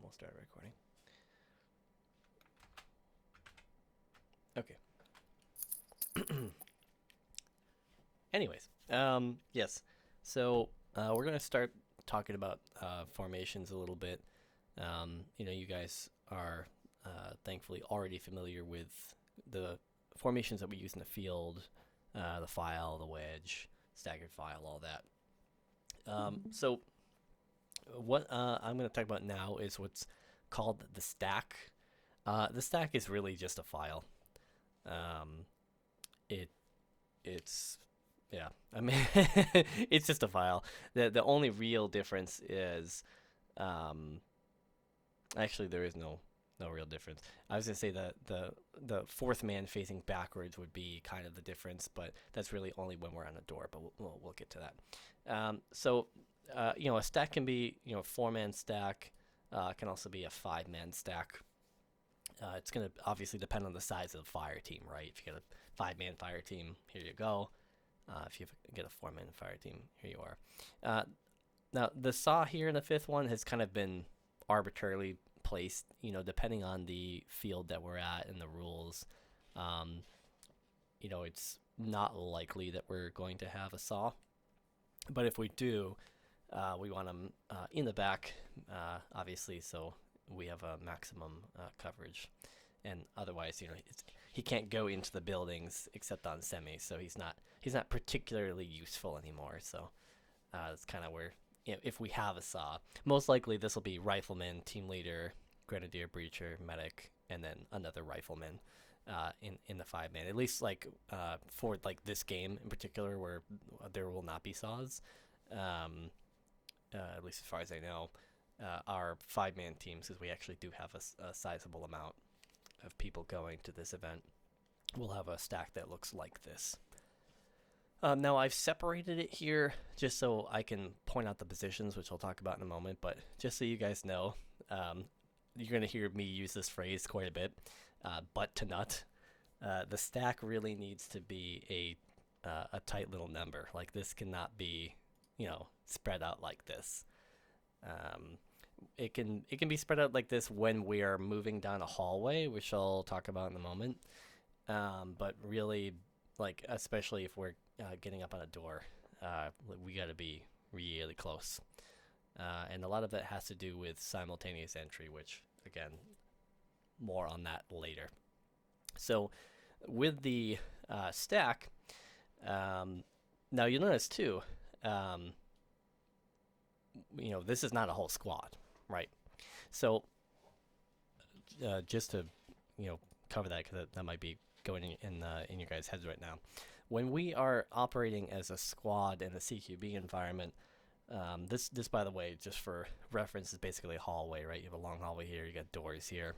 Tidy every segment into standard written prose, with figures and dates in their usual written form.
we'll start recording. Okay. Anyways, yes. So we're gonna start talking about formations a little bit. You guys are thankfully already familiar with the formations that we use in the field, the file, the wedge, staggered file, all that. So what I'm going to talk about now is what's called the stack. The stack is really just a file. Um, it it's yeah. I mean, it's just a file. The only real difference is, um, actually there is no real difference. I was gonna say that the fourth man facing backwards would be kind of the difference, but that's really only when we're on a door. But we'll get to that. A stack can be a 4-man stack. Can also be a 5-man stack. It's gonna obviously depend on the size of the fire team, right? If you get a 5-man fire team, here you go. If you get a 4-man fire team, here you are. Now the saw here in the fifth one has kind of been arbitrarily placed, depending on the field that we're at and the rules. It's not likely that we're going to have a saw, but if we do, we want them in the back, obviously, so we have a maximum coverage. And otherwise, he can't go into the buildings except on semi, so he's not particularly useful anymore. So that's kind of where, if we have a saw, most likely this will be rifleman, team leader, grenadier, breacher, medic, and then another rifleman in the 5-man. At least for this game in particular, where there will not be saws. At least as far as I know, our 5-man teams, because we actually do have a sizable amount of people going to this event, we'll have a stack that looks like this. Now I've separated it here just so I can point out the positions, which I'll talk about in a moment, but just so you guys know, you're going to hear me use this phrase quite a bit, butt to nut. The stack really needs to be a tight little number. Like, this cannot be, spread out like this. It can be spread out like this when we are moving down a hallway, which I'll talk about in a moment. But really, especially if we're getting up on a door, we got to be really close. And a lot of that has to do with simultaneous entry, which, again, more on that later. So with the stack, now you'll notice too, this is not a whole squad, right? So just to cover that, because that might be going in your guys' heads right now. When we are operating as a squad in a CQB environment, this by the way, just for reference, is basically a hallway, right? You have a long hallway here, you got doors here.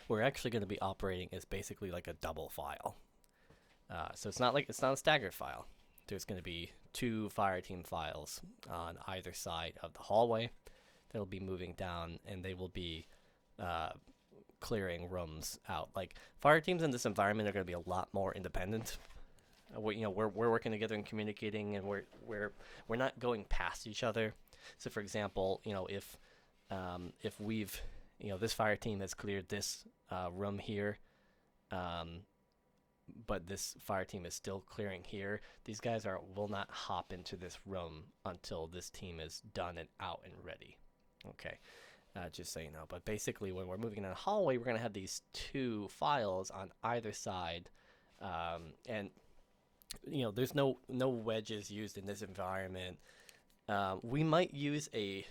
We're actually going to be operating as basically like a double file. So it's not a staggered file. There's going to be 2 fire team files on either side of the hallway. They'll be moving down, and they will be clearing rooms out. Like, fire teams in this environment are going to be a lot more independent. We're working together and communicating, and we're not going past each other. So, for example, if we've this fire team has cleared this room here, but this fire team is still clearing here, these guys will not hop into this room until this team is done and out and ready. Okay, just so you know. But basically, when we're moving in a hallway, we're going to have these 2 files on either side, and there's no wedges used in this environment. We might use a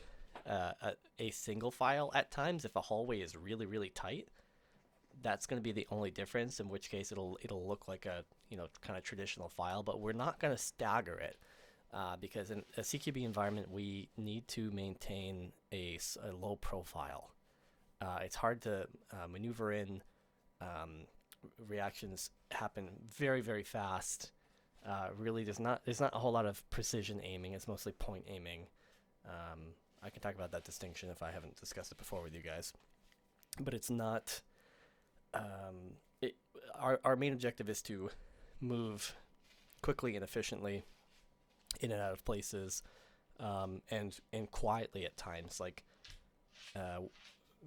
single file at times if a hallway is really, really tight. That's going to be the only difference, in which case it'll look like a kind of traditional file, but we're not going to stagger it because in a CQB environment we need to maintain a low profile. It's hard to maneuver in. Reactions happen very, very fast. Really, there's not a whole lot of precision aiming. It's mostly point aiming. I can talk about that distinction if I haven't discussed it before with you guys, but it's not. Our main objective is to move quickly and efficiently in and out of places, and quietly at times. Like,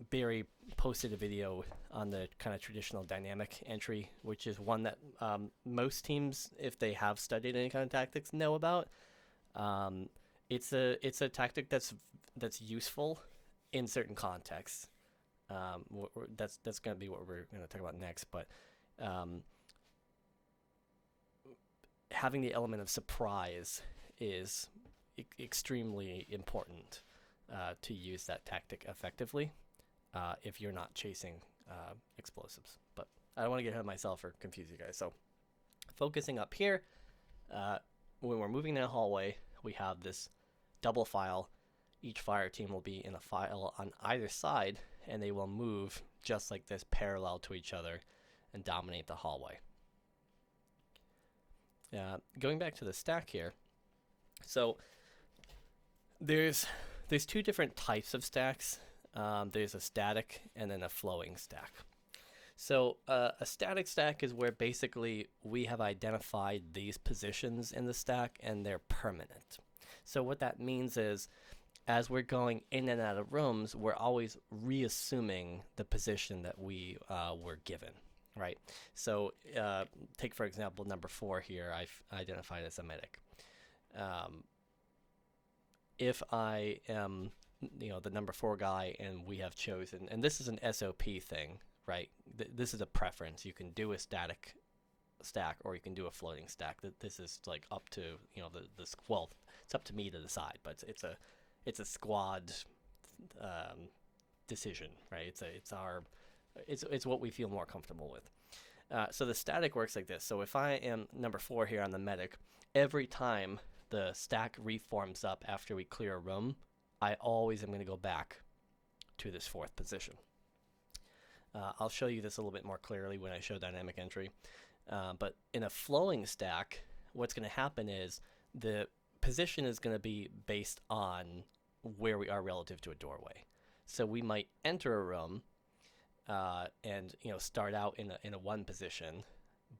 Barry posted a video on the kind of traditional dynamic entry, which is one that most teams, if they have studied any kind of tactics, know about. Um, it's a tactic that's useful in certain contexts. That's going to be what we're going to talk about next. But um, having the element of surprise is extremely important to use that tactic effectively if you're not chasing explosives. But I don't want to get ahead of myself or confuse you guys. So focusing up here, when we're moving down the hallway, we have this double file. Each fire team will be in a file on either side, and they will move just like this, parallel to each other, and dominate the hallway. Going back to the stack here, so there's two different types of stacks. There's a static and then a flowing stack. So a static stack is where basically we have identified these positions in the stack and they're permanent. So what that means is, as we're going in and out of rooms, we're always reassuming the position that we were given, right? So take, for example, number 4 here, I've identified as a medic. If I am, the number 4 guy, and we have chosen, and this is an SOP thing, right? This is a preference. You can do a static stack or you can do a floating stack. This is like up to well, it's up to me to decide, but it's a squad decision, right? It's what we feel more comfortable with. So the static works like this. So if I am number 4 here on the medic, every time the stack reforms up after we clear a room, I always am going to go back to this 4th position. I'll show you this a little bit more clearly when I show dynamic entry. But in a flowing stack, what's going to happen is the position is going to be based on where we are relative to a doorway. So we might enter a room and start out in a 1 position,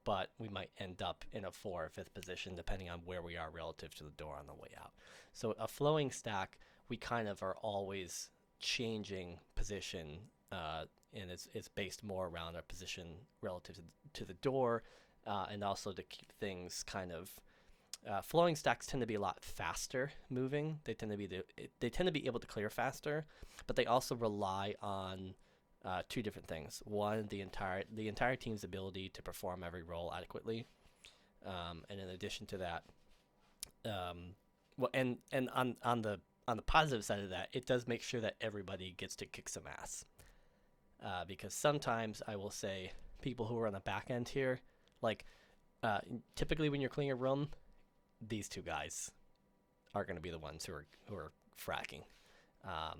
but we might end up in a 4th or 5th position depending on where we are relative to the door on the way out. So a flowing stack, we kind of are always changing position, and it's based more around our position relative to the door, and also to keep things kind of flowing stacks tend to be a lot faster moving. They tend to be able to clear faster, but they also rely on 2 different things. One, the entire team's ability to perform every role adequately, and in addition to that, and on the positive side of that, it does make sure that everybody gets to kick some ass. Because sometimes I will say people who are on the back end here, like typically when you're cleaning a room, these 2 guys are going to be the ones who are fracking. A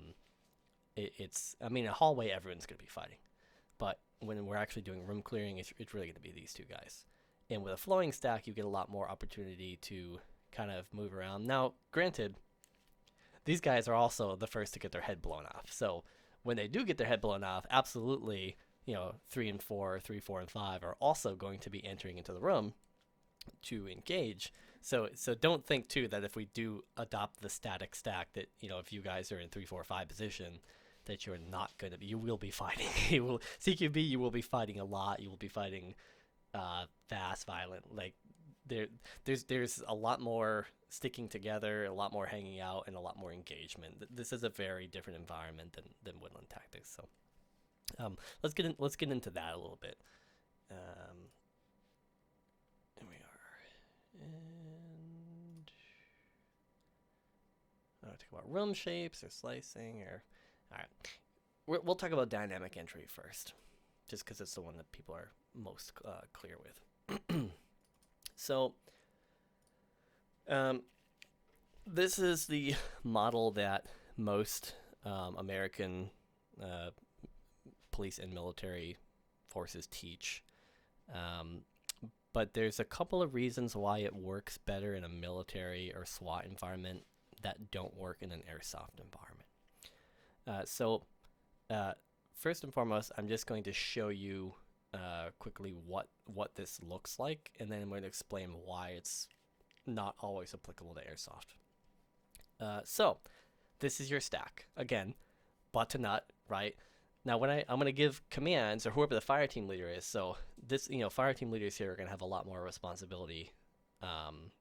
hallway, everyone's going to be fighting, but when we're actually doing room clearing, it's really going to be these 2 guys. And with a flowing stack, you get a lot more opportunity to kind of move around. Now, granted, these guys are also the first to get their head blown off. So when they do get their head blown off, absolutely, 3 and 4, 3, 4, and 5 are also going to be entering into the room to engage. So don't think too that if we do adopt the static stack that, if you guys are in 3, 4, 5 position, that you're not going to be. You will be fighting. CQB, you will be fighting a lot. You will be fighting fast, violent. Like there's a lot more sticking together, a lot more hanging out, and a lot more engagement. This is a very different environment than woodland tactics. So let's get into that a little bit. Here we are. And I don't talk about room shapes or slicing or. All right, we'll talk about dynamic entry first, just because it's the one that people are most clear with. So, this is the model that most American police and military forces teach. But there's a couple of reasons why it works better in a military or SWAT environment that don't work in an airsoft environment. So first and foremost, I'm just going to show you quickly what this looks like, and then I'm going to explain why it's not always applicable to airsoft. So this is your stack. Again, button up, right? Now, when I'm going to give commands, or whoever the fire team leader is, so this, fire team leaders here are going to have a lot more responsibility, um,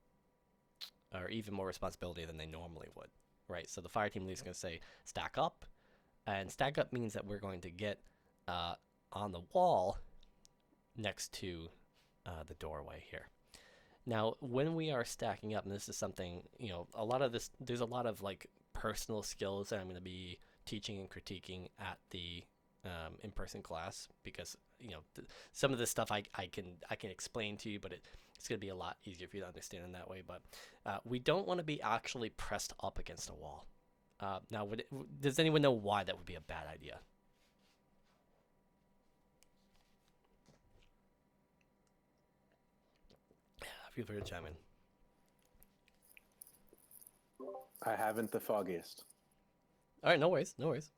or even more responsibility than they normally would, right? So the fire team leader is going to say, stack up, and stack up means that we're going to get on the wall next to the doorway here. Now, when we are stacking up, and this is something, a lot of this, there's a lot of like personal skills that I'm going to be teaching and critiquing at the in-person class, because some of this stuff I can explain to you, but it's going to be a lot easier for you to understand in that way. But we don't want to be actually pressed up against a wall. Now, does anyone know why that would be a bad idea? Feel free to chime in. I haven't the foggiest. All right, no worries, no worries.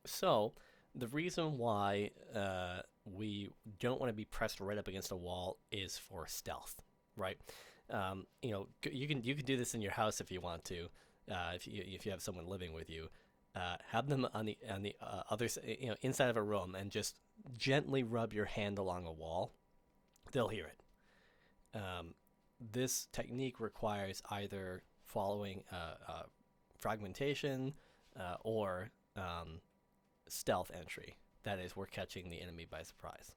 So the reason why we don't want to be pressed right up against a wall is for stealth, right? You can do this in your house if you want to, if you have someone living with you. Have them on the other inside of a room, and just gently rub your hand along a wall. They'll hear it. This technique requires either following fragmentation or stealth entry. That is, we're catching the enemy by surprise.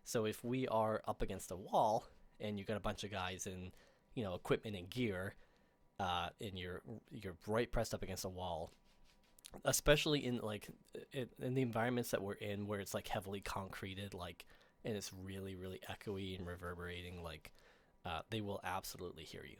So if we are up against a wall and you've got a bunch of guys in, equipment and gear, and you're right pressed up against a wall, especially in in the environments that we're in, where it's like heavily concreted, and it's really, really echoey and reverberating, they will absolutely hear you.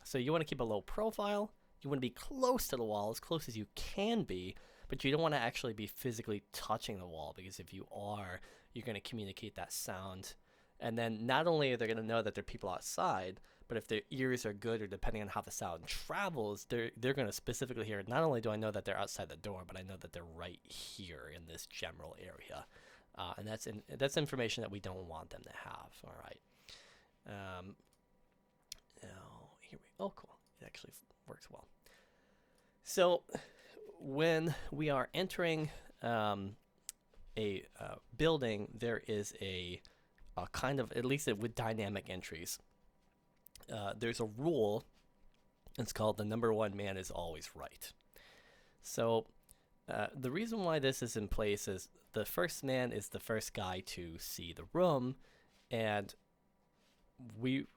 So you want to keep a low profile. You want to be close to the wall, as close as you can be, but you don't want to actually be physically touching the wall, because if you are, you're going to communicate that sound. And then not only are they going to know that there are people outside, but if their ears are good, or depending on how the sound travels, they're going to specifically hear, not only do I know that they're outside the door, but I know that they're right here in this general area. And that's information that we don't want them to have. All right. Oh, cool. It actually works well. So when we are entering a building, there is a kind of, at least with dynamic entries, there's a rule. It's called the number one man is always right. So the reason why this is in place is the first man is the first guy to see the room, and we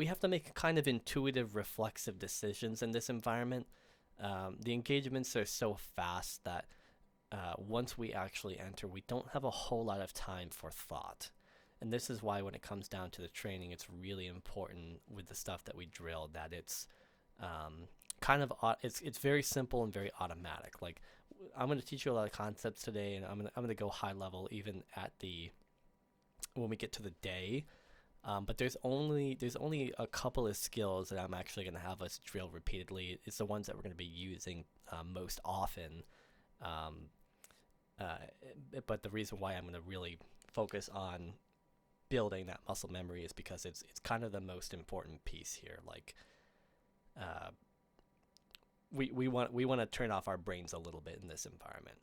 have to make kind of intuitive, reflexive decisions in this environment. The engagements are so fast that once we actually enter, we don't have a whole lot of time for thought. And this is why when it comes down to the training, it's really important with the stuff that we drill that it's it's very simple and very automatic. Like, I'm going to teach you a lot of concepts today, and I'm going to go high level even at when we get to the day. But there's only a couple of skills that I'm actually going to have us drill repeatedly. It's the ones that we're going to be using most often. But the reason why I'm going to really focus on building that muscle memory is because it's kind of the most important piece here. We want to turn off our brains a little bit in this environment.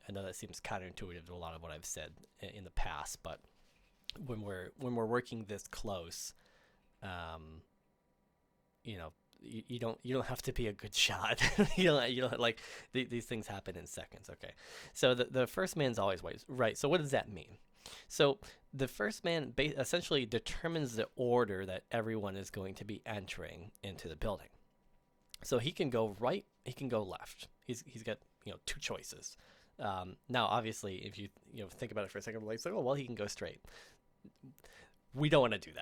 I know that seems counterintuitive to a lot of what I've said in the past, but when we're working this close, you don't have to be a good shot. you don't like these things happen in seconds. Okay, so the first man's always right. So what does that mean? So the first man essentially determines the order that everyone is going to be entering into the building. So he can go right, he can go left. He's got two choices. Now, obviously, if you think about it for a second, like, oh well, he can go straight. We don't want to do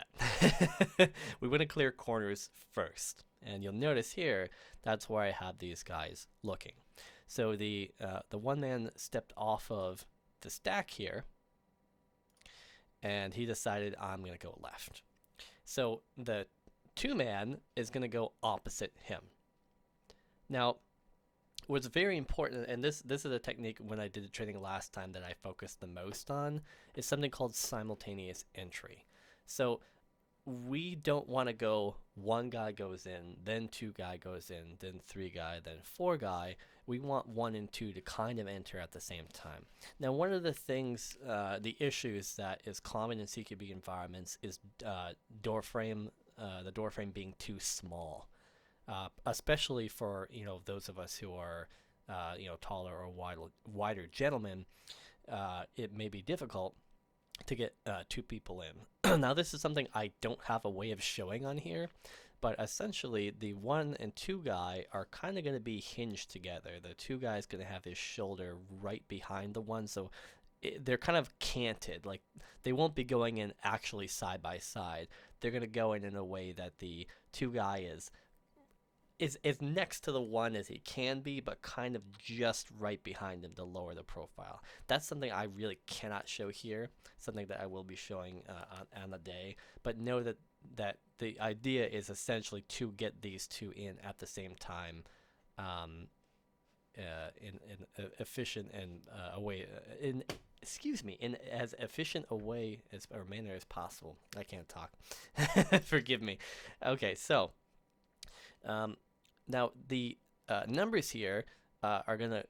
that. We want to clear corners first, and you'll notice here that's where I have these guys looking. So the one man stepped off of the stack here, and he decided I'm going to go left. So the two man is going to go opposite him. Now, what's very important, and this is a technique when I did the training last time that I focused the most on, is something called simultaneous entry. So we don't want to go one guy goes in, then two guy goes in, then three guy, then four guy. We want one and two to kind of enter at the same time. Now, one of the things, the issues that is common in CQB environments is door frame, the door frame being too small, especially for those of us who are taller or wider gentlemen. It may be difficult to get two people in. Now, this is something I don't have a way of showing on here, but essentially, the one and two guy are kind of going to be hinged together. The two guy is going to have his shoulder right behind the one, so they're kind of canted. Like, they won't be going in actually side by side. They're going to go in a way that the two guy is next to the one as he can be, but kind of just right behind him to lower the profile. That's something I really cannot show here. Something that I will be showing on the day. But know that the idea is essentially to get these two in at the same time, in efficient and a way in. Excuse me, in as efficient a way as or manner as possible. I can't talk. Forgive me. Okay, so um, now the numbers here are gonna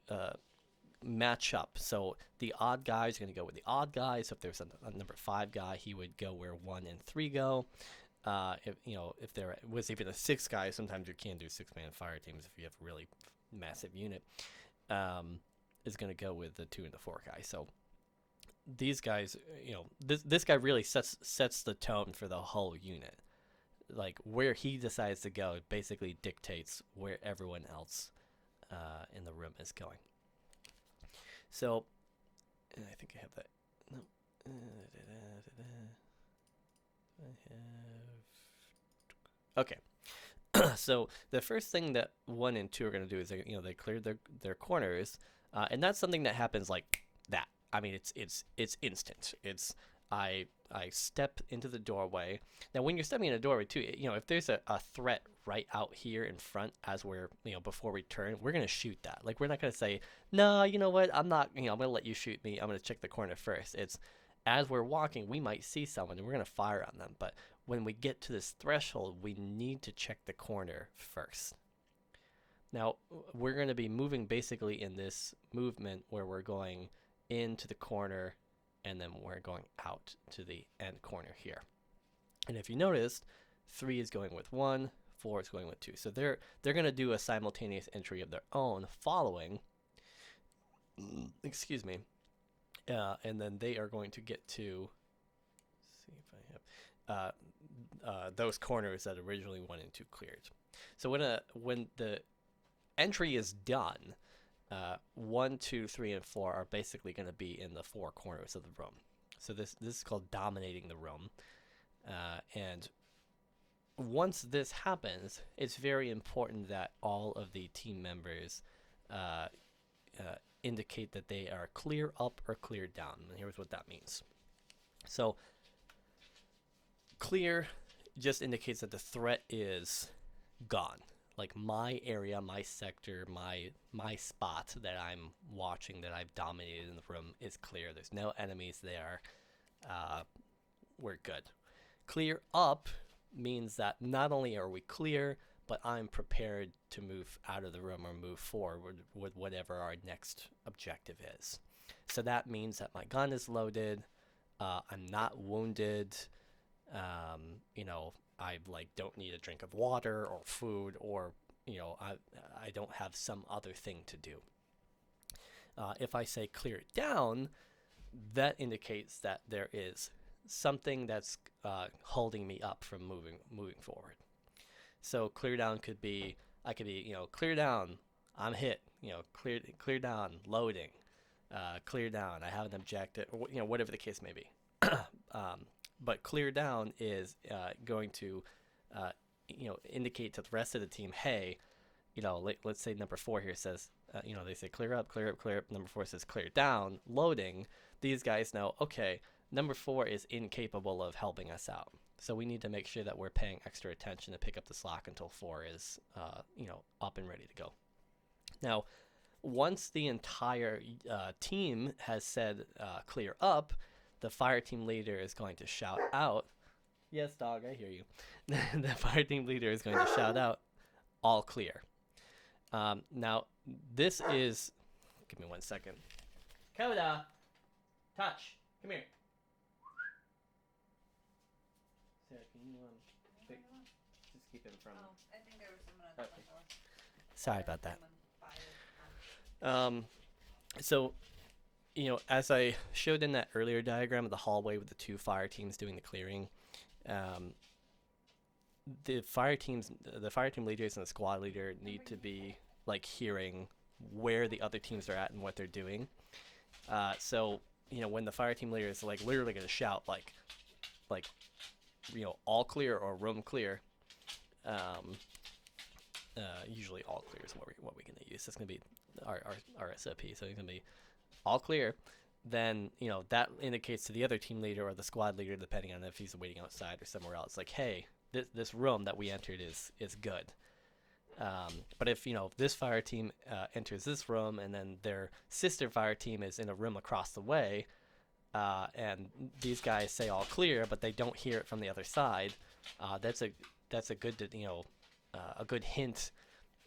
match up. So the odd guy is gonna go with the odd guy. So if there's a number five guy, he would go where one and three go. If there was even a six guy, sometimes you can do 6-man fire teams if you have a really massive unit. Is gonna go with the two and the four guy. So these guys, this guy really sets the tone for the whole unit. Like where he decides to go basically dictates where everyone else in the room is going. So, I think I have that. No, I have. Okay. So the first thing that one and two are going to do is they clear their corners, and that's something that happens like that. I mean, it's instant. I step into the doorway. Now, when you're stepping in a doorway too, if there's a threat right out here in front as we're, before we turn, we're going to shoot that. Like, we're not going to say, no, you know what, I'm not, I'm going to let you shoot me. I'm going to check the corner first. It's as we're walking, we might see someone and we're going to fire on them. But when we get to this threshold, we need to check the corner first. Now, we're going to be moving basically in this movement where we're going into the corner and then we're going out to the end corner here. And if you noticed, 3 is going with 1, 4 is going with 2. So they're going to do a simultaneous entry of their own following, excuse me, and then they are going to get to, see if I have, those corners that originally 1 and 2 cleared. So when the entry is done, 1, 2, 3, and 4 are basically going to be in the 4 corners of the room. So this is called dominating the room. And once this happens, it's very important that all of the team members indicate that they are clear up or clear down. And here's what that means. So clear just indicates that the threat is gone. Like my area, my sector, my spot that I'm watching, that I've dominated in the room is clear. There's no enemies there. We're good. Clear up means that not only are we clear, but I'm prepared to move out of the room or move forward with whatever our next objective is. So that means that my gun is loaded. I'm not wounded. I don't need a drink of water or food, or I don't have some other thing to do. If I say clear it down, that indicates that there is something that's holding me up from moving forward. So clear down could be, I could be, clear down, I'm hit, clear down, loading, clear down, I have an objective, or whatever the case may be. But clear down is going to, indicate to the rest of the team, hey, let's say number 4 here says, they say clear up, clear up, clear up. Number 4 says clear down, loading. These guys know, okay, number 4 is incapable of helping us out. So we need to make sure that we're paying extra attention to pick up the slack until 4 is, up and ready to go. Now, once the entire team has said clear up, the fire team leader is going to shout out, Yes, dog, I hear you. The fire team leader is going to shout out, all clear. Now, this is. Give me 1 second. Coda, touch. Come here. Sarah, can you just keep him from. Oh, I think there was someone at the front door. Sorry about that. Someone So, as I showed in that earlier diagram of the hallway with the two fire teams doing the clearing, um, the fire team leaders and the squad leader need to be like hearing where the other teams are at and what they're doing. So when the fire team leader is like literally going to shout like all clear or room clear. Usually all clear is what we're going to use. That's going to be our SOP. So it's going to be all clear. Then that indicates to the other team leader or the squad leader, depending on if he's waiting outside or somewhere else, like, hey, this room that we entered is good. But if this fire team enters this room and then their sister fire team is in a room across the way, and these guys say all clear, but they don't hear it from the other side, that's a good a good hint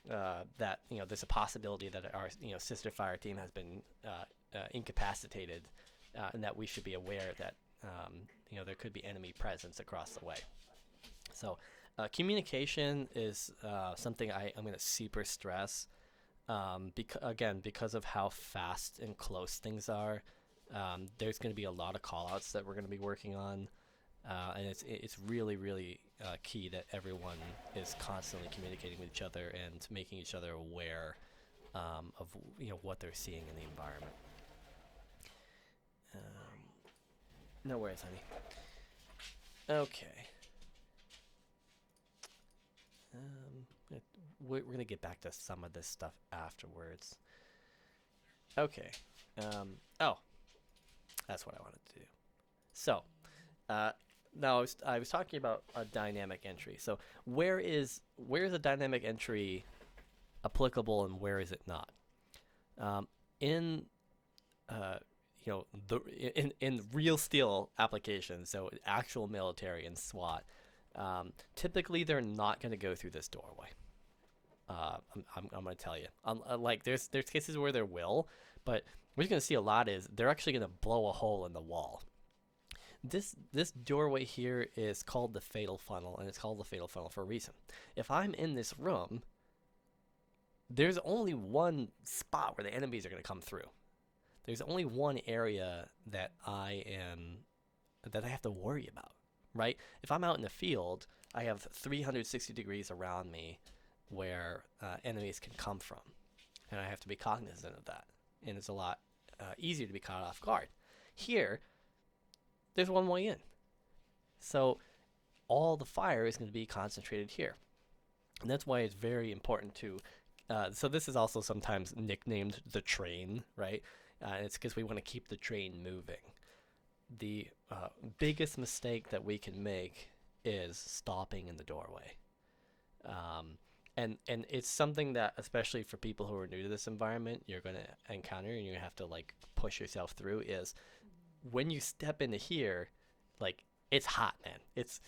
that there's a possibility that our sister fire team has been incapacitated, and that we should be aware that there could be enemy presence across the way. So communication is something I'm going to super stress, because of how fast and close things are. There's going to be a lot of callouts that we're going to be working on, and it's really, really key that everyone is constantly communicating with each other and making each other aware of what they're seeing in the environment. No worries, honey. Okay. We're going to get back to some of this stuff afterwards. Okay. Oh, that's what I wanted to do. So, now I was talking about a dynamic entry. So, where is a dynamic entry applicable and where is it not? In in real steel applications, so actual military and SWAT, typically they're not going to go through this doorway. I'm going to tell you. Like there's cases where there will, but what you're going to see a lot is they're actually going to blow a hole in the wall. This doorway here is called the fatal funnel, and it's called the fatal funnel for a reason. If I'm in this room, there's only one spot where the enemies are going to come through. There's only one area that I have to worry about, right? If I'm out in the field, I have 360 degrees around me where enemies can come from, and I have to be cognizant of that. And it's a lot easier to be caught off guard. Here, there's one way in, so all the fire is going to be concentrated here, and that's why it's very important to. So this is also sometimes nicknamed the train, right? It's because we want to keep the train moving. The biggest mistake that we can make is stopping in the doorway. And it's something that, especially for people who are new to this environment, you're going to encounter and you have to like push yourself through is when you step into here, like it's hot, man. It's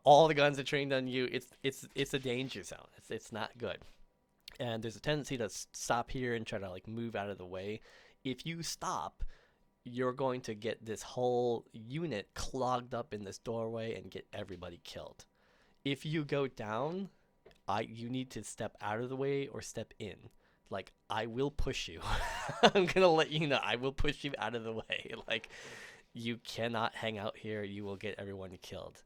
all the guns are trained on you. It's a danger zone. It's not good. And there's a tendency to stop here and try to like move out of the way. If you stop, you're going to get this whole unit clogged up in this doorway and get everybody killed. If you go down, you need to step out of the way or step in. Like, I will push you. I'm going to let you know, I will push you out of the way. Like, you cannot hang out here. You will get everyone killed.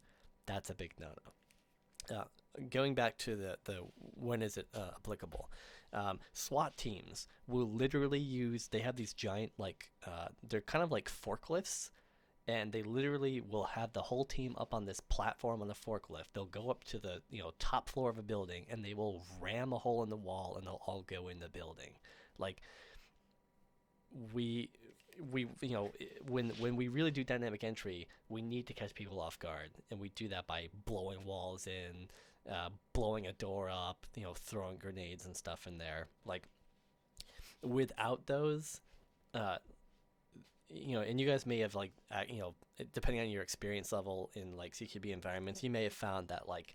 That's a big no-no. Going back to the when is it applicable? SWAT teams will literally they have these giant they're kind of like forklifts, and they literally will have the whole team up on this platform on the forklift. They'll go up to the top floor of a building, and they will ram a hole in the wall, and they'll all go in the building. Like we when we really do dynamic entry, we need to catch people off guard, and we do that by blowing walls in, blowing a door up, throwing grenades and stuff in there. Like without those, and you guys may have like, depending on your experience level in like CQB environments, you may have found that like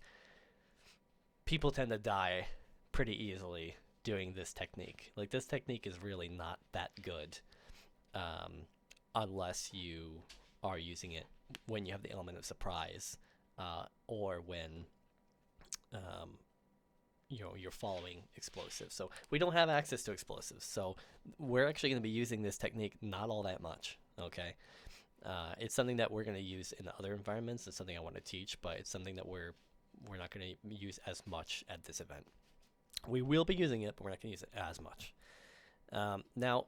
people tend to die pretty easily doing this technique. Like this technique is really not that good, um, unless you are using it when you have the element of surprise, or when um, you're following explosives. So we don't have access to explosives, so we're actually going to be using this technique not all that much. Okay, it's something that we're going to use in other environments. It's something I want to teach, but it's something that we're not going to use as much at this event. We will be using it, but we're not going to use it as much. Now,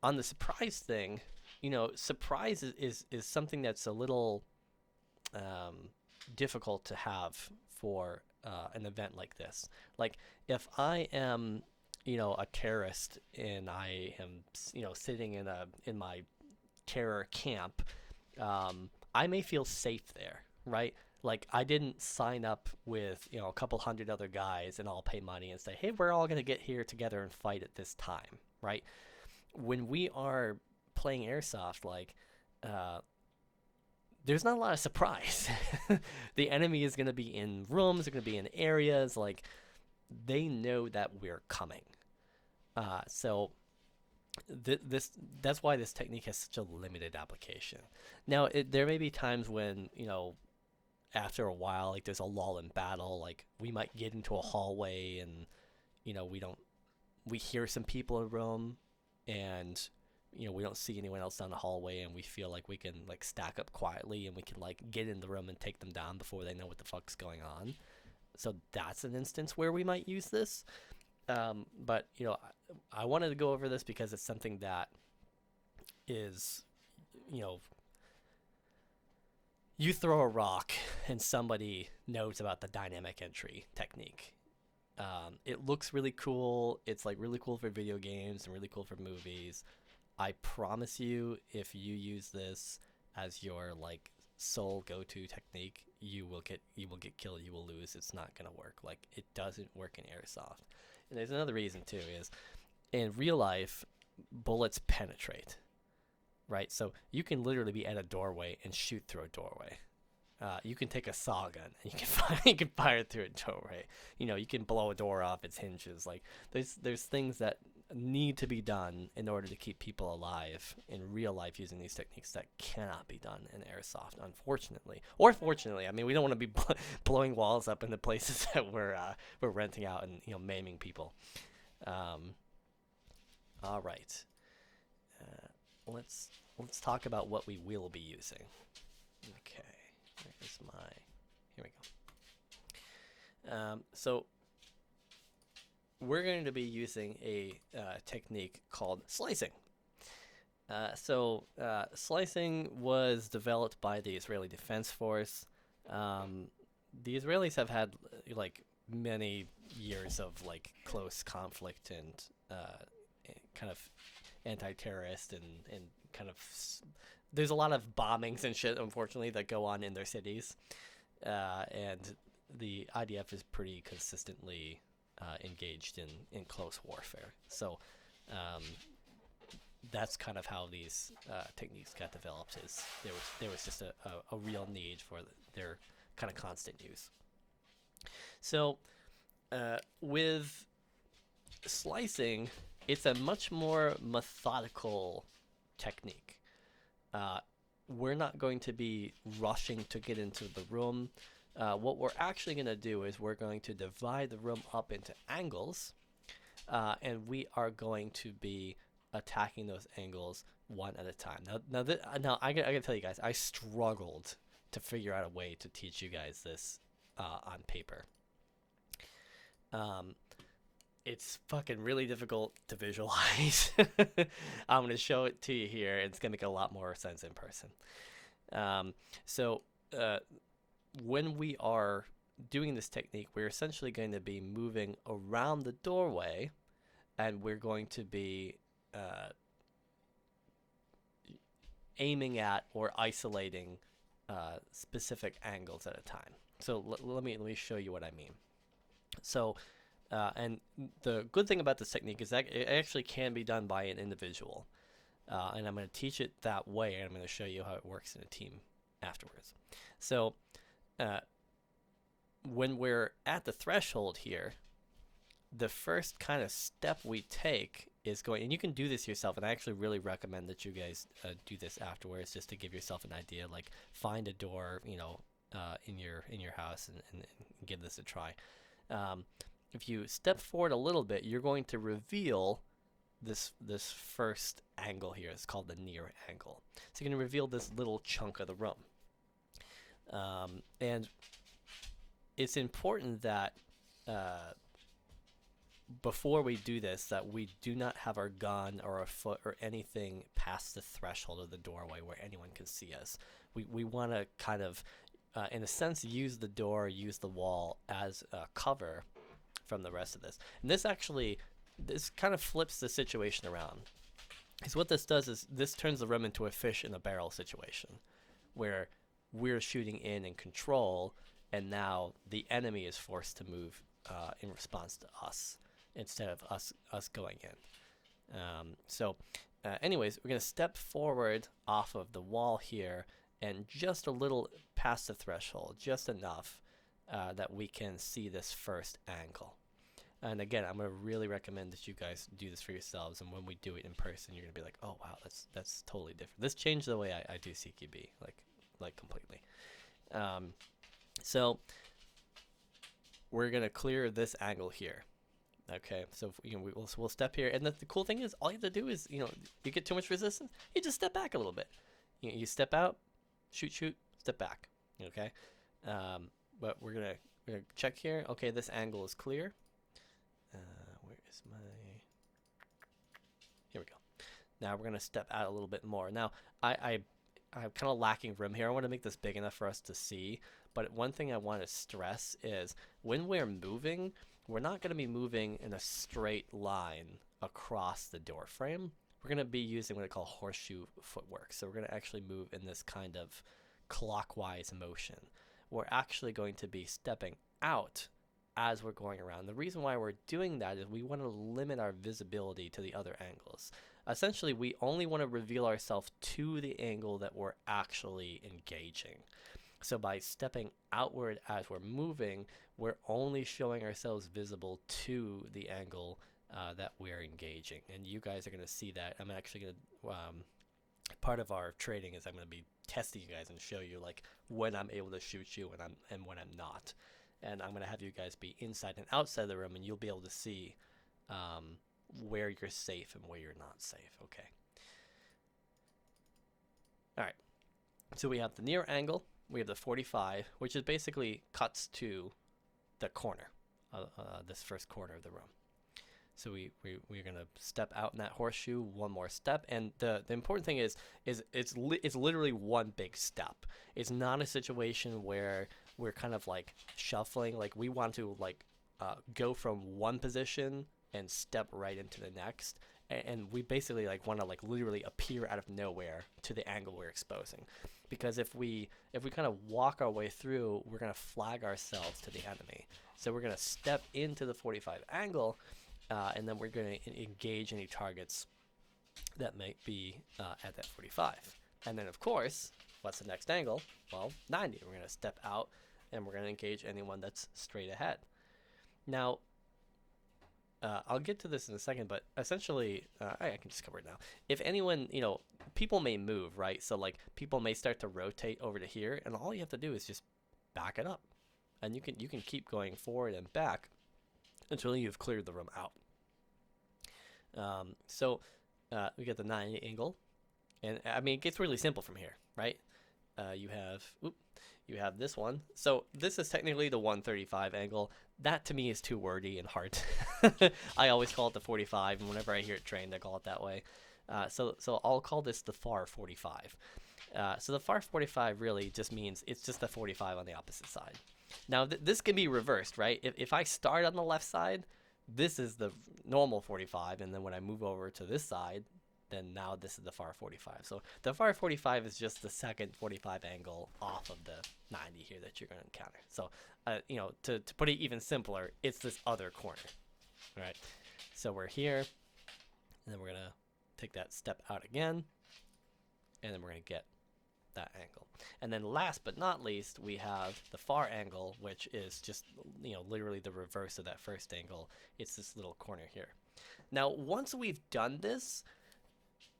on the surprise thing, surprise is something that's a little difficult to have for an event like this. Like, if I am, a terrorist and I am, sitting in my terror camp, I may feel safe there, right? Like I didn't sign up with a couple hundred other guys and all pay money and say, hey, we're all gonna get here together and fight at this time, right? When we are playing airsoft, like there's not a lot of surprise. The enemy is gonna be in rooms, they're gonna be in areas, like they know that we're coming. So this that's why this technique has such a limited application. Now, there may be times when after a while, like there's a lull in battle, like we might get into a hallway and we hear some people in a room and we don't see anyone else down the hallway and we feel like we can like stack up quietly and we can like get in the room and take them down before they know what the fuck's going on. So that's an instance where we might use this. But I wanted to go over this because it's something that is, you throw a rock and somebody knows about the dynamic entry technique. It looks really cool. It's like really cool for video games and really cool for movies. I promise you, if you use this as your like sole go-to technique, you will get killed. You will lose. It's not gonna work. Like it doesn't work in airsoft. And there's another reason too. Is in real life, bullets penetrate, right? So you can literally be at a doorway and shoot through a doorway. You can take a saw gun and you can fire it through a doorway. You can blow a door off its hinges. Like there's things that need to be done in order to keep people alive in real life using these techniques that cannot be done in airsoft, unfortunately, or fortunately. I mean, we don't want to be blowing walls up in the places that we're renting out and maiming people. All right, let's talk about what we will be using. Okay, here we go. So we're going to be using a technique called slicing. Slicing was developed by the Israeli Defense Force. The Israelis have had like many years of like close conflict and kind of anti-terrorist and kind of there's a lot of bombings and shit, unfortunately, that go on in their cities, and the IDF is pretty consistently engaged in close warfare. So that's kind of how these techniques got developed. Is there was just a real need for their kind of constant use. So with slicing, it's a much more methodical technique. We're not going to be rushing to get into the room. What we're actually going to do is we're going to divide the room up into angles, and we are going to be attacking those angles one at a time. Now I gotta tell you guys, I struggled to figure out a way to teach you guys this on paper. It's fucking really difficult to visualize. I'm gonna show it to you here, and it's gonna make a lot more sense in person. When we are doing this technique, we're essentially going to be moving around the doorway, and we're going to be aiming at or isolating specific angles at a time. So let me show you what I mean. So, and the good thing about this technique is that it actually can be done by an individual. and I'm going to teach it that way, and I'm going to show you how it works in a team afterwards. So when we're at the threshold here, the first kind of step we take is going, and you can do this yourself, and I actually really recommend that you guys do this afterwards, just to give yourself an idea. Like, find a door, in your house, and give this a try. If you step forward a little bit, you're going to reveal this first angle here. It's called the near angle. So you're going to reveal this little chunk of the room, and it's important that before we do this, that we do not have our gun or our foot or anything past the threshold of the doorway where anyone can see us. We want to kind of, in a sense, use the door, use the wall as a cover from the rest of this. And this kind of flips the situation around. Because what this does is this turns the room into a fish in a barrel situation, where we're shooting in control, and now the enemy is forced to move in response to us, instead of us going in. Anyways, we're going to step forward off of the wall here, and just a little past the threshold, just enough that we can see this first angle. And again, I'm going to really recommend that you guys do this for yourselves, and when we do it in person, you're going to be like, oh wow, that's totally different. This changed the way I do CQB, like completely. So we're going to clear this angle here. Okay, so we'll step here, and the cool thing is, all you have to do is, you get too much resistance, you just step back a little bit. You step out, shoot, step back. Okay, but we're gonna check here. Okay, this angle is clear. Where is my? Here we go. Now we're gonna step out a little bit more. Now I'm kind of lacking room here. I want to make this big enough for us to see. But one thing I want to stress is, when we're moving, we're not going to be moving in a straight line across the door frame. We're going to be using what I call horseshoe footwork. So we're going to actually move in this kind of clockwise motion. We're actually going to be stepping out as we're going around. The reason why we're doing that is we want to limit our visibility to the other angles. Essentially, we only want to reveal ourselves to the angle that we're actually engaging. So by stepping outward as we're moving, we're only showing ourselves visible to the angle that we're engaging. And you guys are going to see that. I'm actually going to, part of our training is I'm going to be testing you guys and show you, like, when I'm able to shoot you and when I'm not. And I'm going to have you guys be inside and outside the room, and you'll be able to see where you're safe and where you're not safe. Okay. All right. So we have the near angle. We have the 45, which is basically cuts to the corner, this first corner of the room. So we're gonna step out in that horseshoe, one more step, and the important thing is it's literally one big step. It's not a situation where we're kind of like shuffling. Like, we want to go from one position and step right into the next, and we basically want to literally appear out of nowhere to the angle we're exposing. Because if we kind of walk our way through, we're going to flag ourselves to the enemy. So we're going to step into the 45 angle, and then we're going to engage any targets that might be at that 45. And then, of course, what's the next angle? Well, 90. We're going to step out, and we're going to engage anyone that's straight ahead. Now, I'll get to this in a second, but essentially, I can just cover it now. If anyone, people may move, right? So people may start to rotate over to here, and all you have to do is just back it up, and you can keep going forward and back until you've cleared the room out. So we get the 90 angle, and I mean, it gets really simple from here, right? You have this one. So this is technically the 135 angle. That to me is too wordy and hard. I always call it the 45, and whenever I hear it trained, I call it that way. So I'll call this the far 45. So the far 45 really just means it's just the 45 on the opposite side. Now this can be reversed, right? If I start on the left side, this is the normal 45, and then when I move over to this side, then now this is the far 45. So the far 45 is just the second 45 angle off of the 90 here that you're going to encounter. So, to put it even simpler, it's this other corner. All right. So we're here, and then we're going to take that step out again, and then we're going to get that angle. And then last but not least, we have the far angle, which is just, literally the reverse of that first angle. It's this little corner here. Now, once we've done this,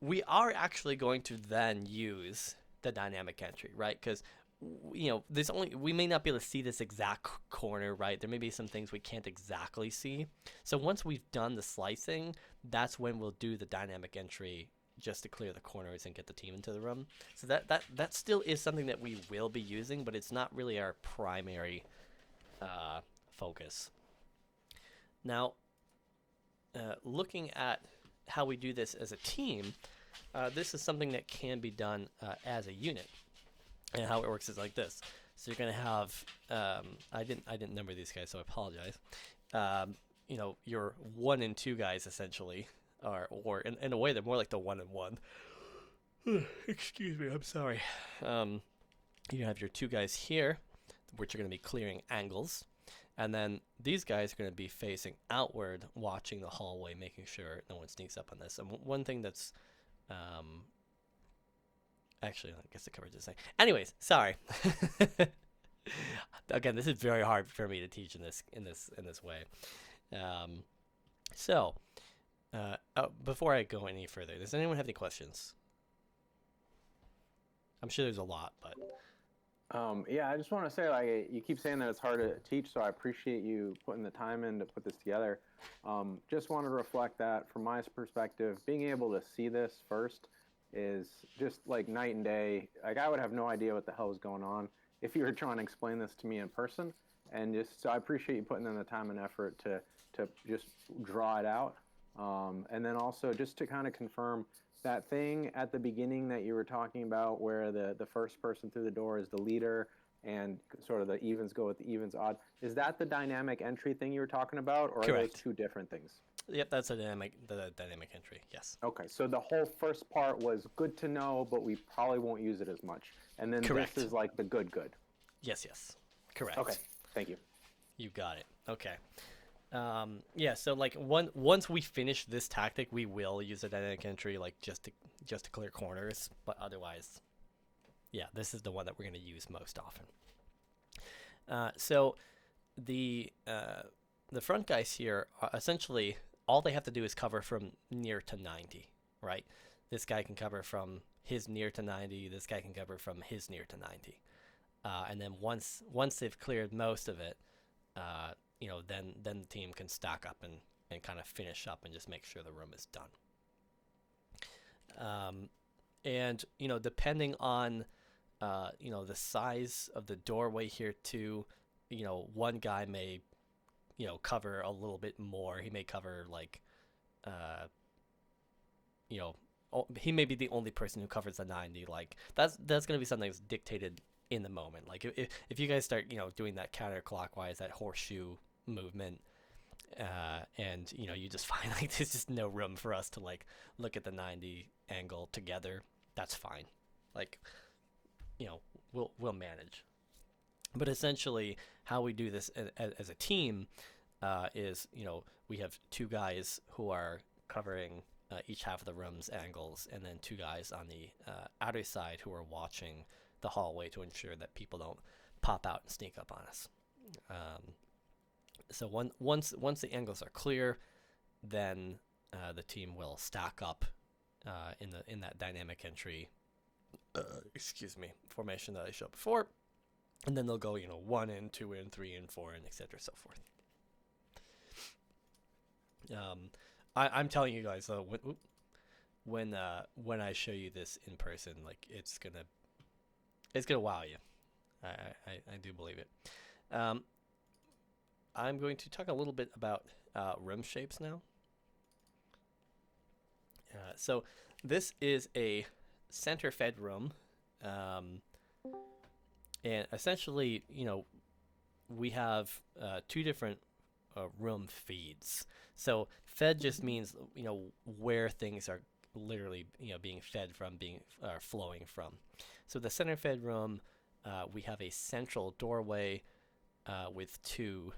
we are actually going to then use the dynamic entry, right? Because we may not be able to see this exact corner, right? There may be some things we can't exactly see. So once we've done the slicing, that's when we'll do the dynamic entry just to clear the corners and get the team into the room. So that still is something that we will be using, but it's not really our primary focus. Now, looking at how we do this as a team, this is something that can be done as a unit. And how it works is like this. So you're gonna have I didn't number these guys, so I apologize. Your 1 and 2 guys essentially, or in a way they're more like the 1 and 1. Excuse me, I'm sorry. You have your 2 guys here, which are gonna be clearing angles, and then these guys are gonna be facing outward, watching the hallway, making sure no one sneaks up on this. And one thing that's actually, I guess the coverage is the same. Anyways, sorry. Again, this is very hard for me to teach in this way. Before I go any further, does anyone have any questions? I'm sure there's a lot, but yeah, I just want to say, like, you keep saying that it's hard to teach, so I appreciate you putting the time in to put this together. Just wanted to reflect that from my perspective, being able to see this first is just like night and day. Like, I would have no idea what the hell is going on if you were trying to explain this to me in person. And so I appreciate you putting in the time and effort to just draw it out. And then also just to kind of confirm that thing at the beginning that you were talking about, where the first person through the door is the leader and sort of the evens go with the evens odd. Is that the dynamic entry thing you were talking about, or Correct. are those 2 different things? Yep, that's the dynamic entry. Yes. Okay, so the whole first part was good to know, but we probably won't use it as much. And then Correct. This is like the good. Yes. Correct. Okay, thank you. You got it. Okay. Yeah. So like once we finish this tactic, we will use the dynamic entry, like just to clear corners. But otherwise, yeah, this is the one that we're going to use most often. So the front guys here are essentially, all they have to do is cover from near to 90, right? This guy can cover from his near to 90. This guy can cover from his near to 90. And then once they've cleared most of it, then the team can stack up and kind of finish up and just make sure the room is done. And depending on the size of the doorway here too, one guy may cover a little bit more. He may cover like he may be the only person who covers the 90. Like that's going to be something that's dictated in the moment. Like if you guys start doing that counterclockwise, that horseshoe movement, and you just find like there's just no room for us to like look at the 90 angle together, that's fine. Like we'll manage. But essentially how we do this as a team is we have 2 guys who are covering each half of the room's angles, and then 2 guys on the outer side who are watching the hallway to ensure that people don't pop out and sneak up on us. So once the angles are clear, then the team will stack up in that dynamic entry formation that I showed before, and then they'll go 1 in, 2 in, 3 in, 4 in, etc. so forth. I'm telling you guys though, when I show you this in person, like it's gonna wow you. I do believe it. I'm going to talk a little bit about room shapes now. So this is a center fed room, and essentially, we have 2 different room feeds. So fed just means where things are literally being fed from, flowing from. So the center fed room, we have a central doorway with 2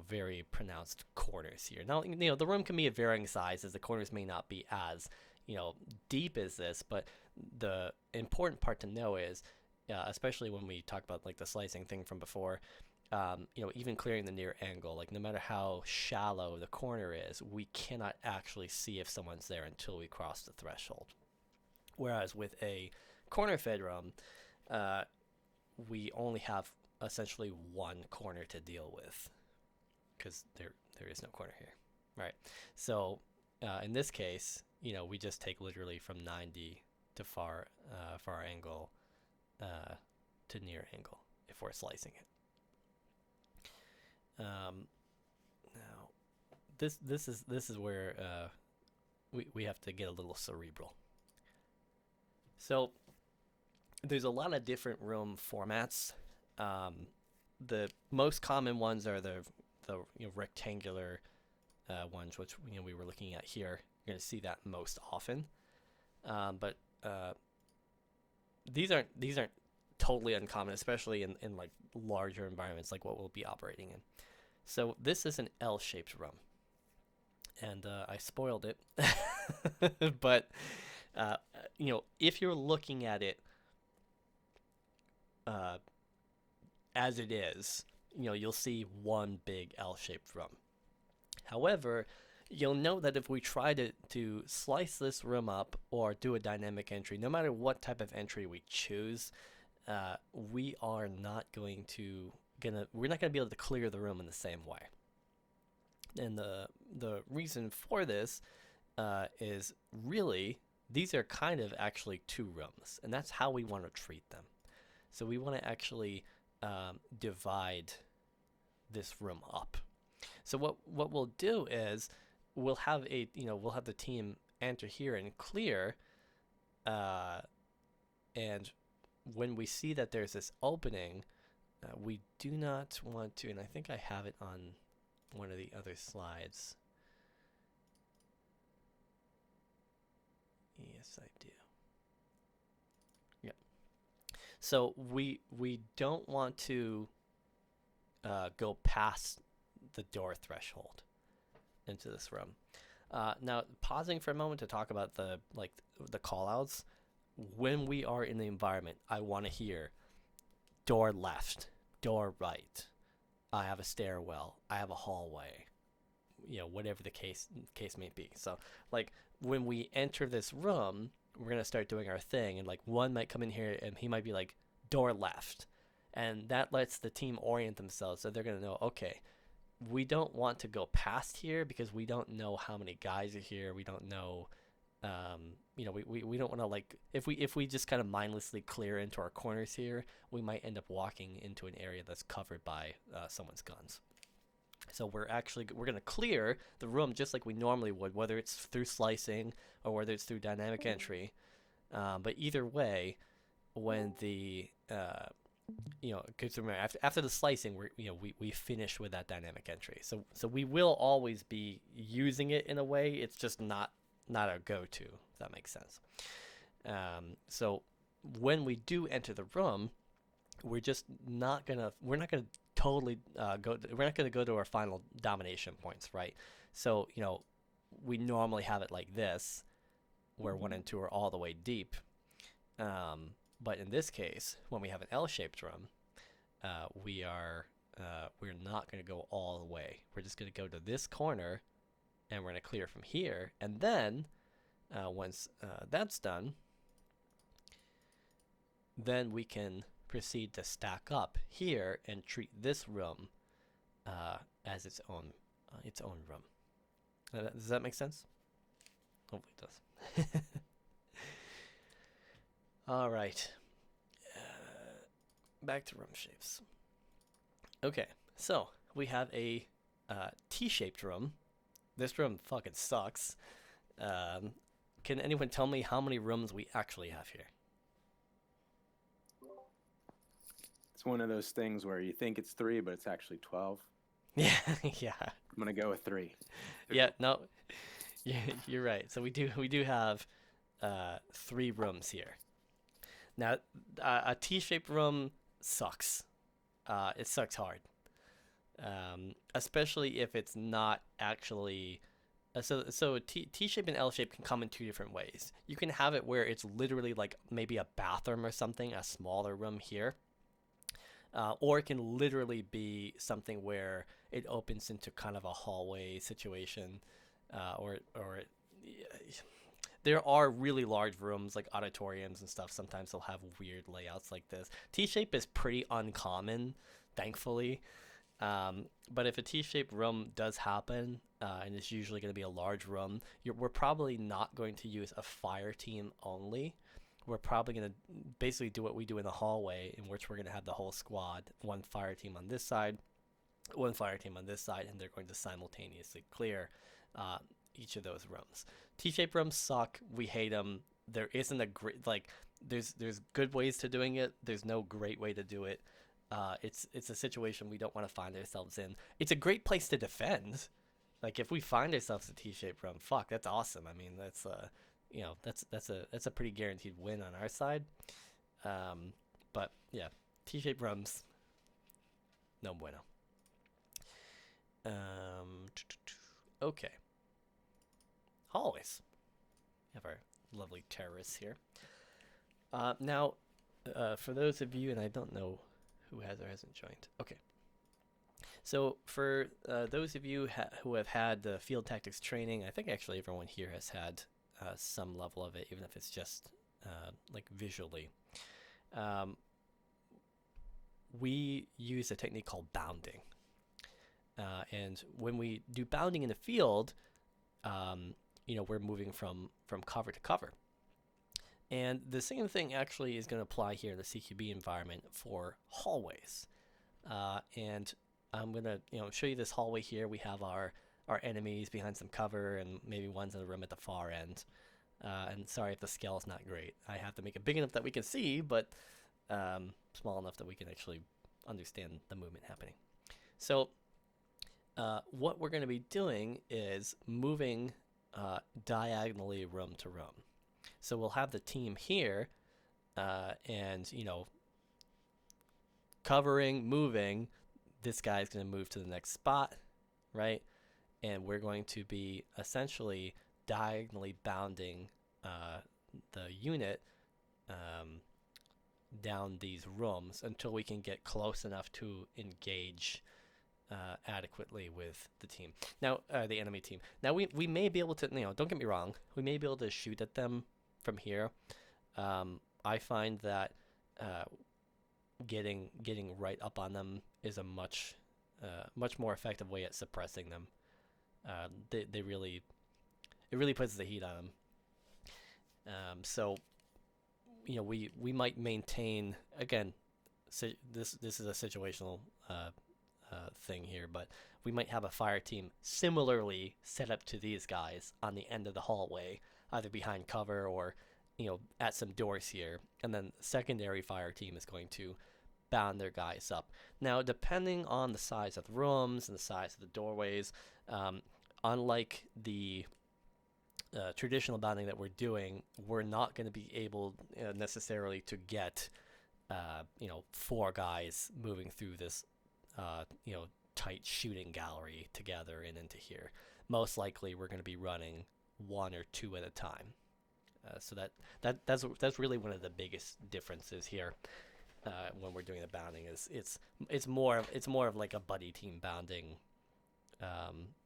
very pronounced corners here. Now the room can be of varying sizes. The corners may not be as deep is this? But the important part to know is, especially when we talk about like the slicing thing from before, even clearing the near angle, like no matter how shallow the corner is, we cannot actually see if someone's there until we cross the threshold. Whereas with a corner fed room, we only have essentially one corner to deal with because there is no corner here, right? So in this case, we just take literally from 90 to far angle to near angle if we're slicing it. Now, this is where we have to get a little cerebral. So there's a lot of different room formats. The most common ones are the rectangular ones, which we were looking at here. You're going to see that most often. But these aren't totally uncommon, especially in like larger environments like what we'll be operating in. So this is an L-shaped room, and I spoiled it. But if you're looking at it as it is, you'll see one big L-shaped room. However, you'll note that if we try to slice this room up or do a dynamic entry, no matter what type of entry we choose, we are not going to we're not going to be able to clear the room in the same way. And the reason for this is really these are kind of actually two rooms, and that's how we want to treat them. So we want to actually divide this room up. So what we'll do is we'll have the team enter here and clear, and when we see that there's this opening, we do not want to, and I think I have it on one of the other slides. Yes, I do. Yep. So we don't want to go past the door threshold into this room. Now, pausing for a moment to talk about the call-outs. When we are in the environment, I want to hear door left, door right. I have a stairwell. I have a hallway. Whatever the case may be. So, like when we enter this room, we're gonna start doing our thing, and like one might come in here and he might be like door left, and that lets the team orient themselves. So they're gonna know, okay, we don't want to go past here because we don't know how many guys are here. We don't know. We don't want to, like, if we just kind of mindlessly clear into our corners here, we might end up walking into an area that's covered by someone's guns. So we're going to clear the room just like we normally would, whether it's through slicing or whether it's through dynamic entry. But either way, when the because remember, after the slicing, we finish with that dynamic entry. So we will always be using it in a way. It's just not a go-to, if that makes sense. So when we do enter the room, we're not gonna totally we're not gonna go to our final domination points, right? So we normally have it like this, where 1 and 2 are all the way deep. But in this case, when we have an L-shaped room, we're not going to go all the way. We're just going to go to this corner, and we're going to clear from here. And then, once that's done, then we can proceed to stack up here and treat this room as its own room. Does that make sense? Hopefully it does. All right. Back to room shapes. Okay, so we have a T-shaped room. This room fucking sucks. Can anyone tell me how many rooms we actually have here? It's one of those things where you think it's 3, but it's actually 12. Yeah, yeah. I'm gonna go with 3. Yeah, no, you're right. So we do have 3 rooms here. Now, a T-shaped room sucks. It sucks hard, especially if it's not actually So T shape and L shape can come in two different ways. You can have it where it's literally like maybe a bathroom or something, a smaller room here, or it can literally be something where it opens into kind of a hallway situation, or there are really large rooms like auditoriums and stuff. Sometimes they'll have weird layouts like this. T shape is pretty uncommon, thankfully. But if a T-shaped room does happen, and it's usually going to be a large room, we're probably not going to use a fire team only. We're probably going to basically do what we do in the hallway, in which we're going to have the whole squad, one fire team on this side, one fire team on this side, and they're going to simultaneously clear each of those rooms. T-shaped rooms suck. We hate them. There isn't a great there's good ways to doing it. There's no great way to do it. It's a situation we don't want to find ourselves in. It's a great place to defend. Like if we find ourselves a T-shaped room, fuck, that's awesome. I mean, that's that's a pretty guaranteed win on our side. But yeah, T-shaped rooms, no bueno. Okay. Hallways. We have our lovely terrorists here. Now, for those of you, and I don't know who has or hasn't joined. Okay. So for those of you who have had the field tactics training, I think actually everyone here has had some level of it, even if it's just like visually. We use a technique called bounding. And when we do bounding in the field, we're moving from cover to cover. And the same thing actually is going to apply here in the CQB environment for hallways. And I'm going to show you this hallway here. We have our enemies behind some cover, and maybe one's in a room at the far end. And sorry if the scale is not great. I have to make it big enough that we can see, but small enough that we can actually understand the movement happening. So what we're going to be doing is moving diagonally room to room. So we'll have the team here, and covering, moving. This guy's going to move to the next spot, right? And we're going to be essentially diagonally bounding the unit down these rooms until we can get close enough to engage adequately with the team. Now, the enemy team. Now, we may be able to, don't get me wrong, we may be able to shoot at them from here. I find that getting right up on them is a much more effective way at suppressing them. It really puts the heat on them. So we might maintain, again, this is a situational thing here, but we might have a fire team similarly set up to these guys on the end of the hallway, either behind cover or at some doors here, and then the secondary fire team is going to bound their guys up. Now, depending on the size of the rooms and the size of the doorways, unlike the traditional bounding that we're doing, we're not going to be able necessarily to get 4 guys moving through this tight shooting gallery together and into here. Most likely we're going to be running 1 or 2 at a time. So that's really one of the biggest differences here when we're doing the bounding. Is it's more of like a buddy team bounding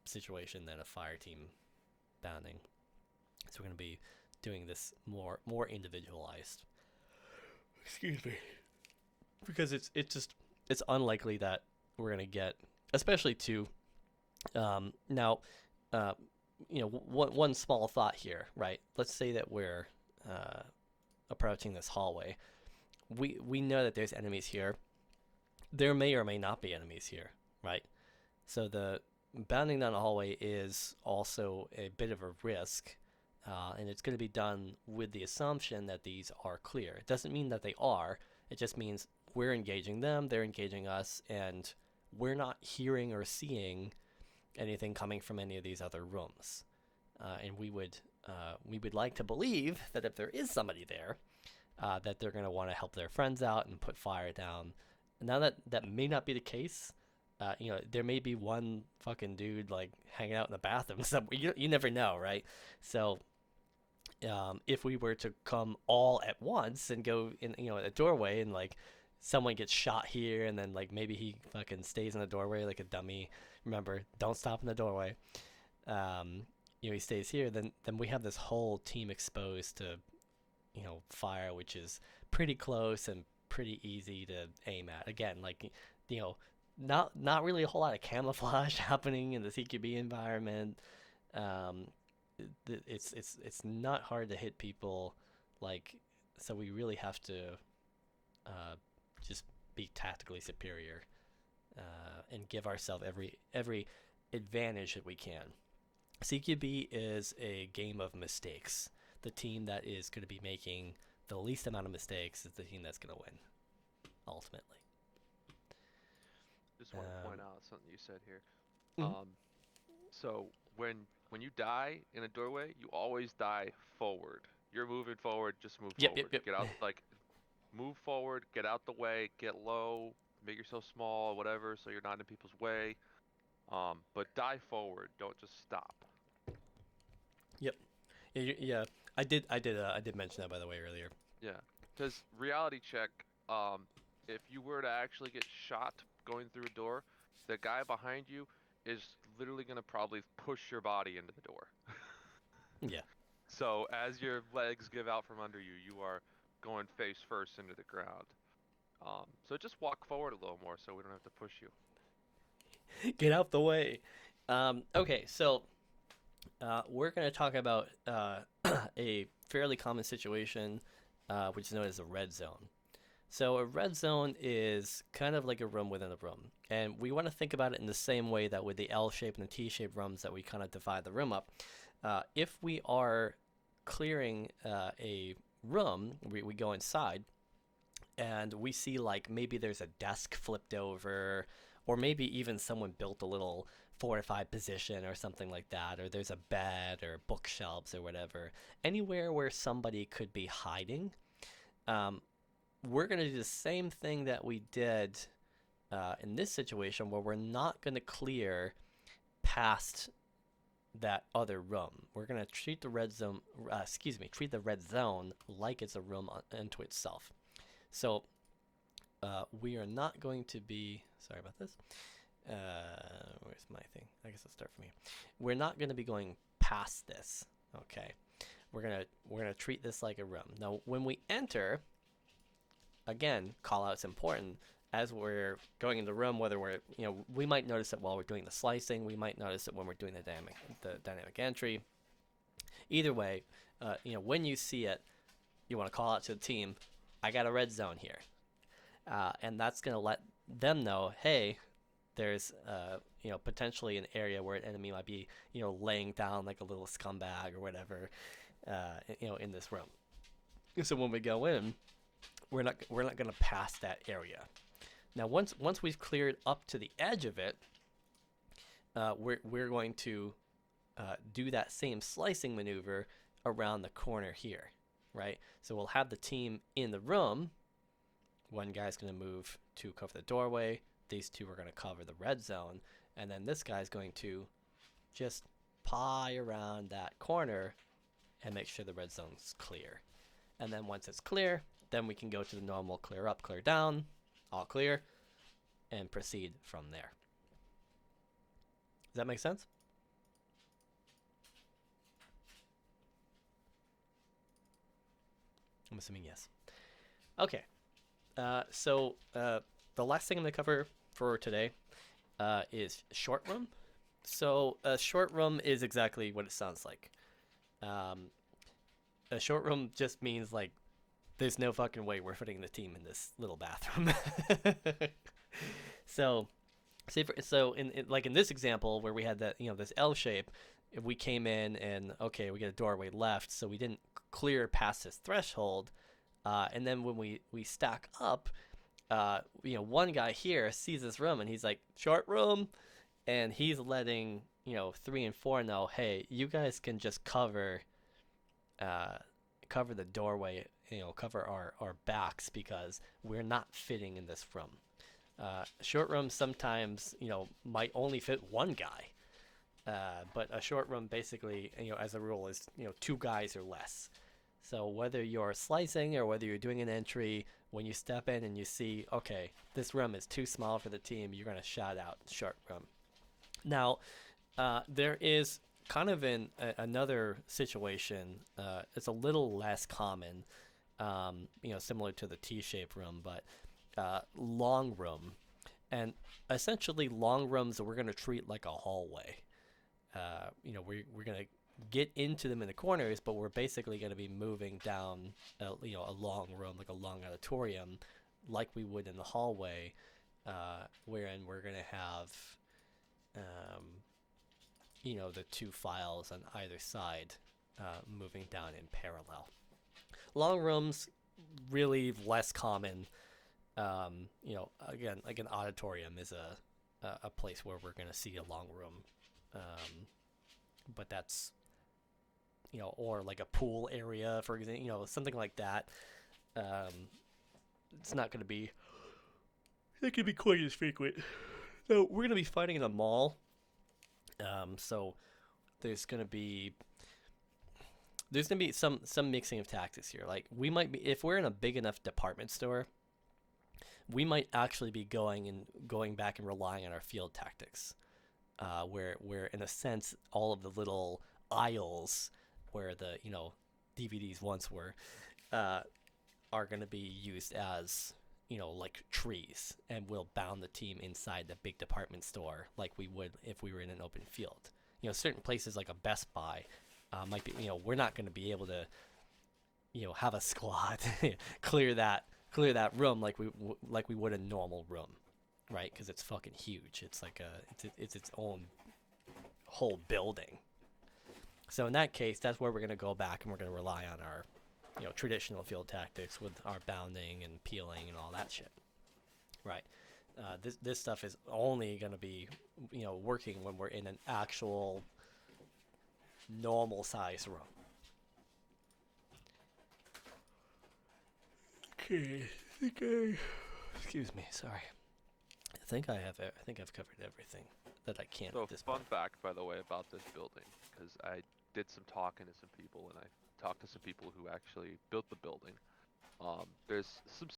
situation than a fire team bounding. So we're going to be doing this more individualized. Excuse me. Because it's unlikely that we're going to get, especially to now. One small thought here, right? Let's say that we're approaching this hallway. We know that there's enemies here. There may or may not be enemies here, right? So the bounding down the hallway is also a bit of a risk, and it's going to be done with the assumption that these are clear. It doesn't mean that they are. It just means we're engaging them, they're engaging us, and we're not hearing or seeing anything coming from any of these other rooms. And we would like to believe that if there is somebody there, that they're going to want to help their friends out and put fire down. Now that may not be the case, there may be one fucking dude like hanging out in the bathroom somewhere. You never know, right? So if we were to come all at once and go in, a doorway, and like someone gets shot here, and then like maybe he fucking stays in the doorway like a dummy. Remember, don't stop in the doorway. Um, he stays here. Then we have this whole team exposed to fire, which is pretty close and pretty easy to aim at. Again, like you know, not really a whole lot of camouflage happening in the CQB environment. Um, it's not hard to hit people, like, so we really have to uh, just be tactically superior, and give ourselves every advantage that we can. CQB is a game of mistakes. The team that is going to be making the least amount of mistakes is the team that's going to win, ultimately. Just want to Um, point out something you said here. mhm. Um, so when you die in a doorway, you always die forward. You're moving forward, just move Yep, yep, forward. yep. Get out, like move forward, get out the way, get low, make yourself small, or whatever, so you're not in people's way. But die forward. Don't just stop. Yep. Yeah, yeah. I did mention that, by the way, earlier. Yeah, because reality check. If you were to actually get shot going through a door, the guy behind you is literally gonna probably push your body into the door. Yeah. So as your legs give out from under you, you are going face first into the ground. So just walk forward a little more so we don't have to push you. Get out the way. Okay, so we're going to talk about a fairly common situation, which is known as a red zone. So a red zone is kind of like a room within a room, and we want to think about it in the same way that with the L-shaped and the T-shaped rooms that we kind of divide the room up. If we are clearing a room, we go inside, and we see like maybe there's a desk flipped over, or maybe even someone built a little fortified position or something like that, or there's a bed or bookshelves or whatever, anywhere where somebody could be hiding. um, we're going to do the same thing that we did in this situation, where we're not going to clear past that other room. We're going to treat the red zone, treat the red zone like it's a room unto itself. So we are not going to be, sorry about this. Where's my thing? I guess I'll start from here. We're not going to be going past this. Okay. We're gonna treat this like a room. Now, when we enter, again, call out's important. As we're going in the room, whether we might notice it while we're doing the slicing. We might notice it when we're doing the dynamic entry. Either way, when you see it, you want to call out to the team, I got a red zone here. And that's going to let them know, hey, there's potentially an area where an enemy might be laying down like a little scumbag or whatever, in this room. So when we go in, we're not going to pass that area. Now once we've cleared up to the edge of it, we're going to do that same slicing maneuver around the corner here, right? So we'll have the team in the room. One guy's going to move to cover the doorway. These two are going to cover the red zone. And then this guy's going to just pie around that corner and make sure the red zone's clear. And then once it's clear, then we can go to the normal clear up, clear down, all clear, and proceed from there. Does that make sense? I'm assuming yes. Okay. So the last thing I'm going to cover for today is short room. So a short room is exactly what it sounds like. A short room just means like there's no fucking way we're putting the team in this little bathroom. So, in this example where we had that this L shape, if we came in and okay, we get a doorway left, so we didn't clear past this threshold, and then when we stack up, one guy here sees this room and he's like, short room, and he's letting 3 and 4 know, hey, you guys can just cover the doorway, cover our backs because we're not fitting in this room. Short rooms sometimes, might only fit one guy. But a short room basically, as a rule, is, 2 guys or less. So whether you're slicing or whether you're doing an entry, when you step in and you see, okay, this room is too small for the team, you're going to shout out short room. Now, there is kind of another situation. It's a little less common, similar to the T-shaped room, but long room. And essentially, long rooms we're going to treat like a hallway. We're going to get into them in the corners, but we're basically going to be moving down, a long room, like a long auditorium, like we would in the hallway, wherein we're going to have, the 2 files on either side moving down in parallel. Long rooms, really less common. Again, like an auditorium is a place where we're going to see a long room. But that's, or like a pool area, for example, something like that. It's not going to be, it could be quite as frequent. So we're going to be fighting in a mall. So there's going to be some mixing of tactics here. Like, we might be, if we're in a big enough department store, we might actually be going back and relying on our field tactics. Where in a sense all of the little aisles where the DVDs once were are going to be used as like trees, and we'll bound the team inside the big department store like we would if we were in an open field. Certain places like a Best Buy might be, we're not going to be able to have a squad clear that room like we would a normal room. Right, because it's fucking huge. It's like it's its own whole building. So in that case, that's where we're going to go back and we're going to rely on our, traditional field tactics with our bounding and peeling and all that shit. Right. This stuff is only going to be, working when we're in an actual normal size room. Okay. Excuse me. Sorry. I think I've covered everything that I can So at this fun point. fact, by the way, about this building, because I did some talking to some people, and I talked to some people who actually built the building. There's some